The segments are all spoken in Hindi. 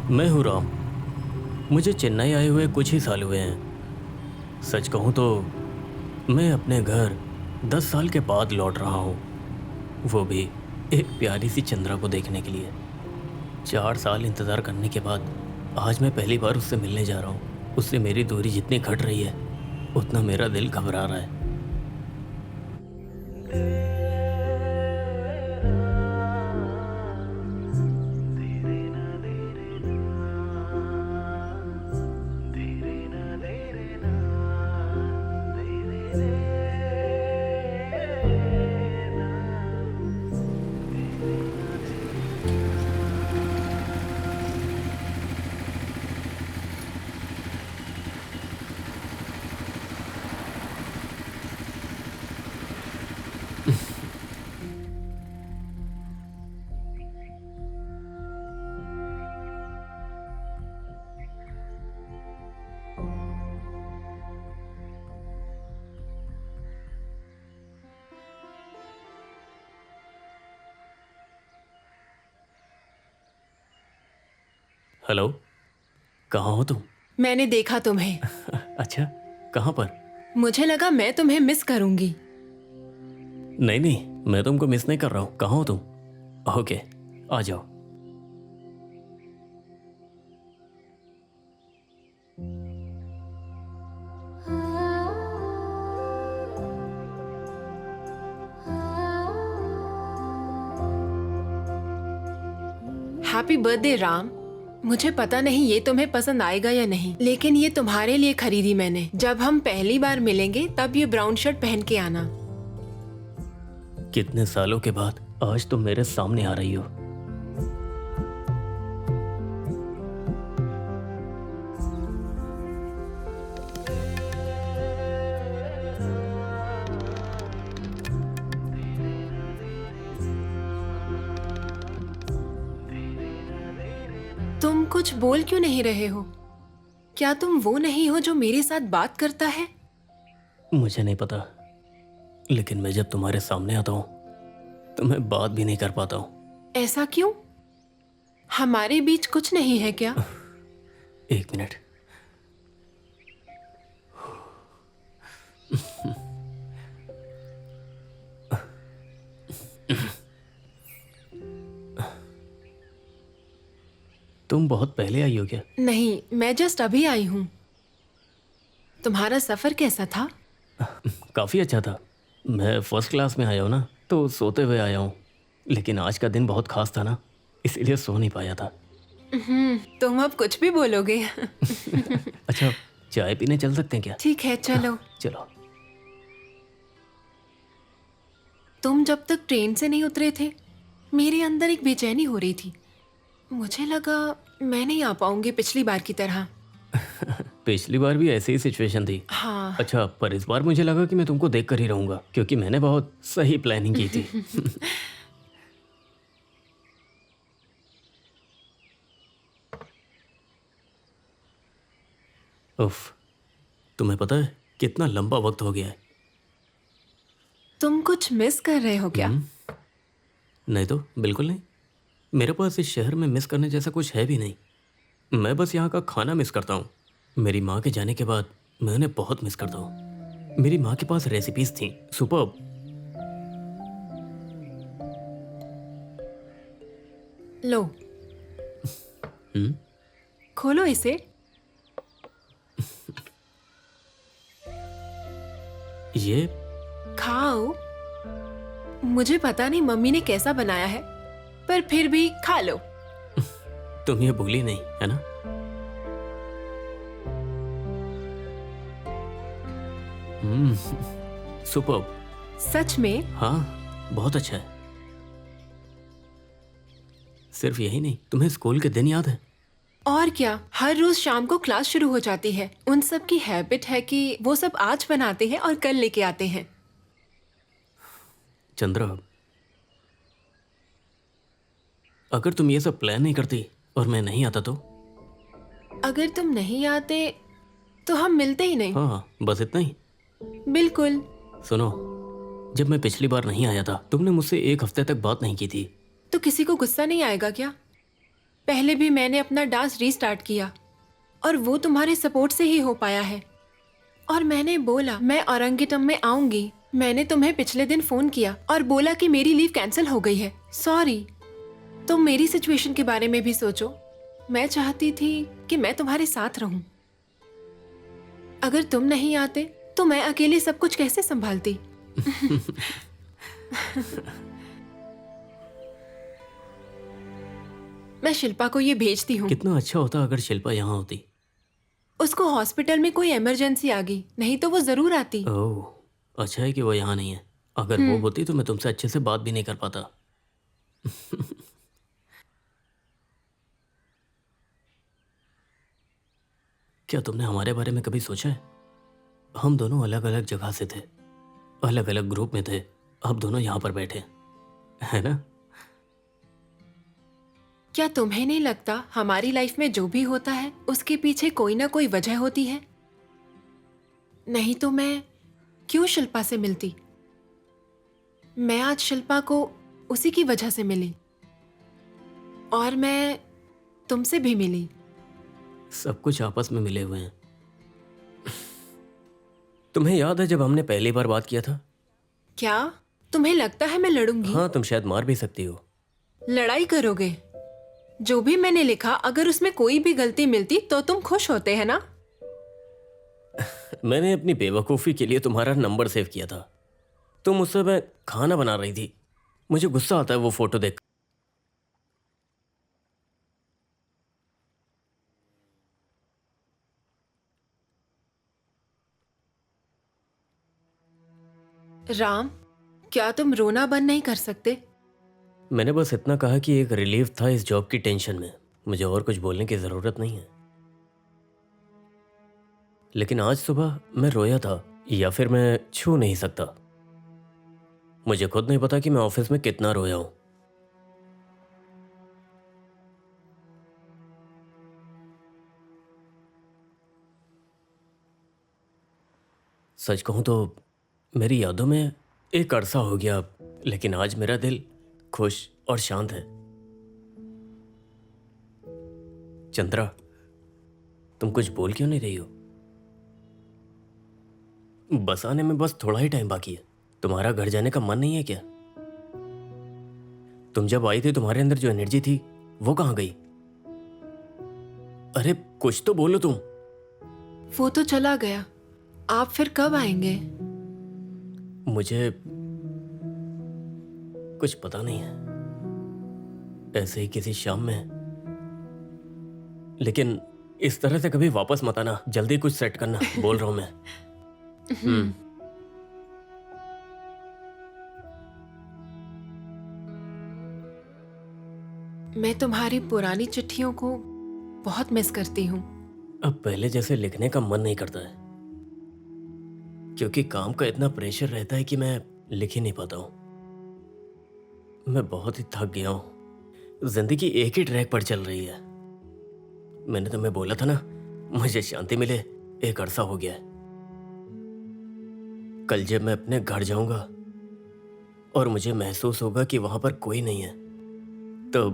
मैं हूँ राम। मुझे चेन्नई आए हुए कुछ ही साल हुए हैं। सच कहूँ तो मैं अपने घर 10 साल के बाद लौट रहा हूँ, वो भी एक प्यारी सी चंद्रा को देखने के लिए। 4 साल इंतज़ार करने के बाद आज मैं पहली बार उससे मिलने जा रहा हूँ। उससे मेरी दूरी जितनी घट रही है उतना मेरा दिल घबरा रहा है। हेलो, कहाँ हो तुम? मैंने देखा तुम्हें। अच्छा, कहाँ पर? मुझे लगा मैं तुम्हें मिस करूंगी। नहीं नहीं, मैं तुमको मिस नहीं कर रहा हूँ। कहाँ हो तुम? ओके, आ जाओ। Happy birthday Ram. मुझे पता नहीं ये तुम्हें पसंद आएगा या नहीं, लेकिन ये तुम्हारे लिए खरीदी मैंने। जब हम पहली बार मिलेंगे तब ये ब्राउन शर्ट पहन के आना। कितने सालों के बाद आज तुम मेरे सामने आ रही हो। तुम कुछ बोल क्यों नहीं रहे हो? क्या तुम वो नहीं हो जो मेरे साथ बात करता है? मुझे नहीं पता, लेकिन मैं जब तुम्हारे सामने आता हूँ तो मैं बात भी नहीं कर पाता हूँ। ऐसा क्यों? हमारे बीच कुछ नहीं है क्या? एक मिनट। तुम बहुत पहले आई हो क्या? नहीं, मैं जस्ट अभी आई हूँ। तुम्हारा सफर कैसा था? काफ़ी अच्छा था। मैं फर्स्ट क्लास में आया हूँ ना, तो सोते हुए आया हूँ। लेकिन आज का दिन बहुत खास था ना, इसीलिए सो नहीं पाया था। तुम अब कुछ भी बोलोगे। अच्छा, चाय पीने चल सकते हैं क्या? ठीक है, चलो। चलो। तुम जब तक ट्रेन से नहीं उतरे थे, मेरे अंदर एक बेचैनी हो रही थी। मुझे लगा मैं नहीं आ पाऊंगी पिछली बार की तरह। पिछली बार भी ऐसी ही सिचुएशन थी। हाँ। अच्छा, पर इस बार मुझे लगा कि मैं तुमको देख कर ही रहूंगा, क्योंकि मैंने बहुत सही प्लानिंग की थी। उफ, तुम्हें पता है कितना लंबा वक्त हो गया है? तुम कुछ मिस कर रहे हो क्या? नहीं तो बिल्कुल नहीं। मेरे पास इस शहर में मिस करने जैसा कुछ है भी नहीं। मैं बस यहाँ का खाना मिस करता हूँ। मेरी माँ के जाने के बाद मैं उन्हें बहुत मिस करता हूँ। मेरी माँ के पास रेसिपीज थी, सुपर्ब। लो, खोलो इसे। ये खाओ। मुझे पता नहीं मम्मी ने कैसा बनाया है, पर फिर भी खा लो। तुम ये भूली नहीं है ना? सुपर्ब। सच में? हाँ, बहुत अच्छा है। सिर्फ यही नहीं, तुम्हें स्कूल के दिन याद है? और क्या, हर रोज शाम को क्लास शुरू हो जाती है। उन सब की हैबिट है कि वो सब आज बनाते हैं और कल लेके आते हैं। चंद्रा, अगर तुम ये सब प्लान नहीं करती और मैं नहीं आता तो? अगर तुम नहीं आते तो हम मिलते ही नहीं। हाँ, बस इतना ही। बिल्कुल। सुनो, जब मैं पिछली बार नहीं आया था तुमने मुझसे 1 हफ्ते तक बात नहीं की थी। तो किसी को गुस्सा नहीं आएगा क्या? पहले भी मैंने अपना डांस रीस्टार्ट किया और वो तुम्हारे सपोर्ट से ही हो पाया है। और मैंने बोला मैं औरंगेटम में आऊंगी। मैंने तुम्हें पिछले दिन फोन किया और बोला कि मेरी लीव कैंसिल हो गई है। सॉरी। तुम मेरी सिचुएशन के बारे में भी सोचो। मैं चाहती थी कि मैं तुम्हारे साथ रहूं। अगर तुम नहीं आते तो मैं अकेले सब कुछ कैसे संभालती? मैं शिल्पा को ये भेजती हूँ। कितना अच्छा होता अगर शिल्पा यहाँ होती। उसको हॉस्पिटल में कोई इमरजेंसी आ गई, नहीं तो वो जरूर आती। ओह, अच्छा है कि वो यहाँ नहीं है। अगर वो होती तो मैं तुमसे अच्छे से बात भी नहीं कर पाता। क्या तुमने हमारे बारे में कभी सोचा है? हम दोनों अलग अलग जगह से थे, अलग अलग ग्रुप में थे, अब दोनों यहाँ पर बैठे है ना? क्या तुम्हें नहीं लगता हमारी लाइफ में जो भी होता है उसके पीछे कोई ना कोई वजह होती है? नहीं तो मैं क्यों शिल्पा से मिलती? मैं आज शिल्पा को उसी की वजह से मिली और मैं तुमसे भी मिली। सब कुछ आपस में मिले हुए हैं। तुम्हें याद है जब हमने पहली बार बात किया था? क्या तुम्हें लगता है मैं लड़ूंगी? हाँ, तुम शायद मार भी सकती हो। लड़ाई करोगे? जो भी मैंने लिखा अगर उसमें कोई भी गलती मिलती तो तुम खुश होते हैं ना? मैंने अपनी बेवकूफ़ी के लिए तुम्हारा नंबर सेव किया था। तुम उस समय खाना बना रही थी। मुझे गुस्सा आता है वो फोटो देख। राम, क्या तुम रोना बंद नहीं कर सकते? मैंने बस इतना कहा कि एक रिलीफ था इस जॉब की टेंशन में। मुझे और कुछ बोलने की ज़रूरत नहीं है। लेकिन आज सुबह मैं रोया था, या फिर मैं छू नहीं सकता। मुझे खुद नहीं पता कि मैं ऑफिस में कितना रोया हूं। सच कहूं तो मेरी यादों में एक अरसा हो गया, लेकिन आज मेरा दिल खुश और शांत है। चंद्रा, तुम कुछ बोल क्यों नहीं रही हो? बस आने में बस थोड़ा ही टाइम बाकी है। तुम्हारा घर जाने का मन नहीं है क्या? तुम जब आई थी तुम्हारे अंदर जो एनर्जी थी वो कहाँ गई? अरे कुछ तो बोलो तुम। वो तो चला गया। आप फिर कब आएंगे? मुझे कुछ पता नहीं है, ऐसे ही किसी शाम में। लेकिन इस तरह से कभी वापस मत आना। जल्दी कुछ सेट करना, बोल रहा हूं मैं। मैं तुम्हारी पुरानी चिट्ठियों को बहुत मिस करती हूँ। अब पहले जैसे लिखने का मन नहीं करता है, क्योंकि काम का इतना प्रेशर रहता है कि मैं लिख ही नहीं पाता हूँ। मैं बहुत ही थक गया हूँ। जिंदगी एक ही ट्रैक पर चल रही है। मैंने तुम्हें बोला था ना, मुझे शांति मिले एक अरसा हो गया है। कल जब मैं अपने घर जाऊंगा और मुझे महसूस होगा कि वहां पर कोई नहीं है, तो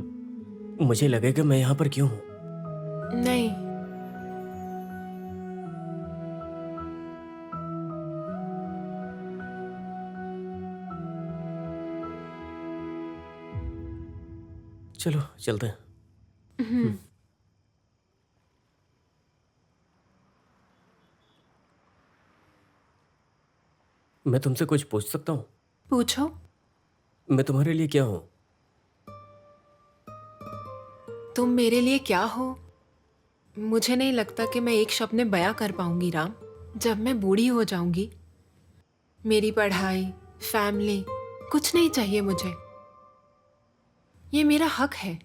मुझे लगेगा मैं यहां पर क्यों हूं। नहीं, चलो चलते हैं। मैं तुमसे कुछ पूछ सकता हूँ? पूछो। मैं तुम्हारे लिए क्या हूँ? तुम मेरे लिए क्या हो? मुझे नहीं लगता कि मैं एक शब्द में बयां कर पाऊंगी राम। जब मैं बूढ़ी हो जाऊंगी, मेरी पढ़ाई, फैमिली, कुछ नहीं चाहिए मुझे। ये मेरा हक है।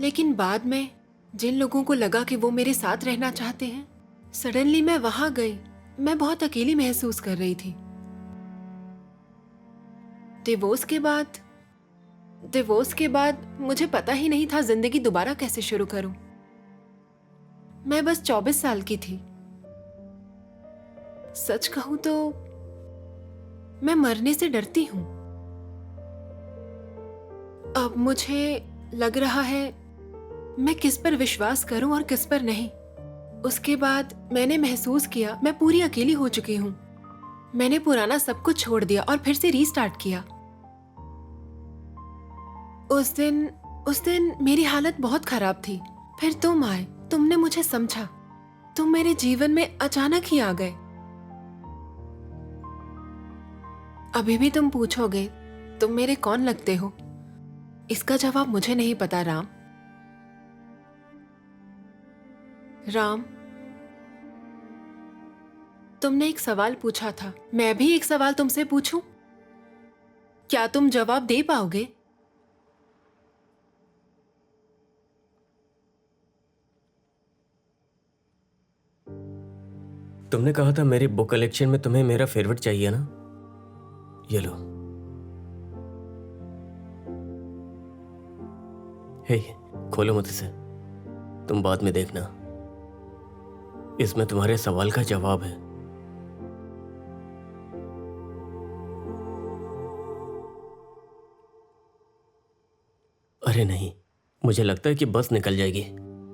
लेकिन बाद में जिन लोगों को लगा कि वो मेरे साथ रहना चाहते हैं, सडनली मैं वहां गई। मैं बहुत अकेली महसूस कर रही थी। डिवोर्स के बाद मुझे पता ही नहीं था जिंदगी दोबारा कैसे शुरू करूं। मैं बस 24 साल की थी। सच कहूं तो मैं मरने से डरती हूं। अब मुझे लग रहा है मैं किस पर विश्वास करूं और किस पर नहीं। उसके बाद मैंने महसूस किया मैं पूरी अकेली हो चुकी हूँ। मैंने पुराना सब कुछ छोड़ दिया और फिर से रीस्टार्ट किया। उस दिन मेरी हालत बहुत खराब थी। फिर तुम आए, तुमने मुझे समझा, तुम मेरे जीवन में अचानक ही आ गए। अभी भी तुम पूछोगे तुम मेरे कौन लगते हो, इसका जवाब मुझे नहीं पता राम। राम, तुमने एक सवाल पूछा था, मैं भी एक सवाल तुमसे पूछूं? क्या तुम जवाब दे पाओगे? तुमने कहा था मेरी बुक कलेक्शन में तुम्हें मेरा फेवरेट चाहिए ना, ये लो। हे, खोलो मत इसे, तुम बाद में देखना, इसमें तुम्हारे सवाल का जवाब है। अरे नहीं, मुझे लगता है कि बस निकल जाएगी।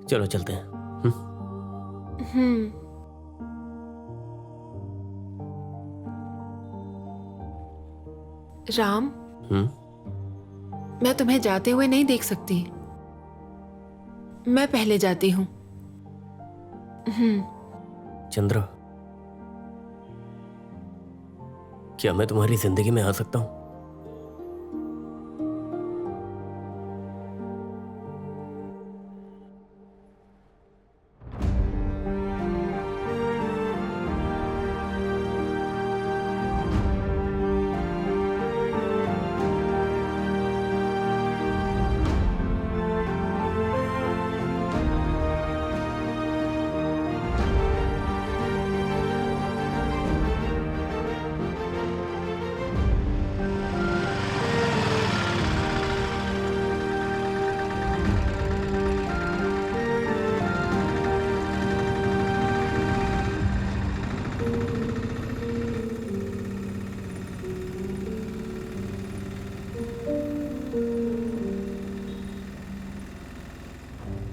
चलो चलते हैं। राम, मैं तुम्हें जाते हुए नहीं देख सकती, मैं पहले जाती हूँ। चंद्रा, क्या मैं तुम्हारी जिंदगी में आ सकता हूँ?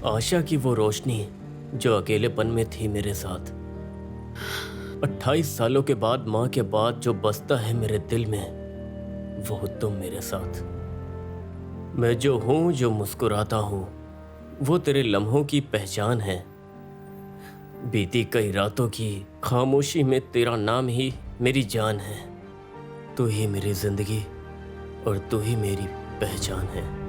आशा की वो रोशनी जो अकेलेपन में थी मेरे साथ, 28 सालों के बाद माँ के बाद जो बसता है मेरे दिल में, वो तुम मेरे साथ। मैं जो हूँ, जो मुस्कुराता हूँ, वो तेरे लम्हों की पहचान है। बीती कई रातों की खामोशी में तेरा नाम ही मेरी जान है। तू ही मेरी जिंदगी और तू ही मेरी पहचान है।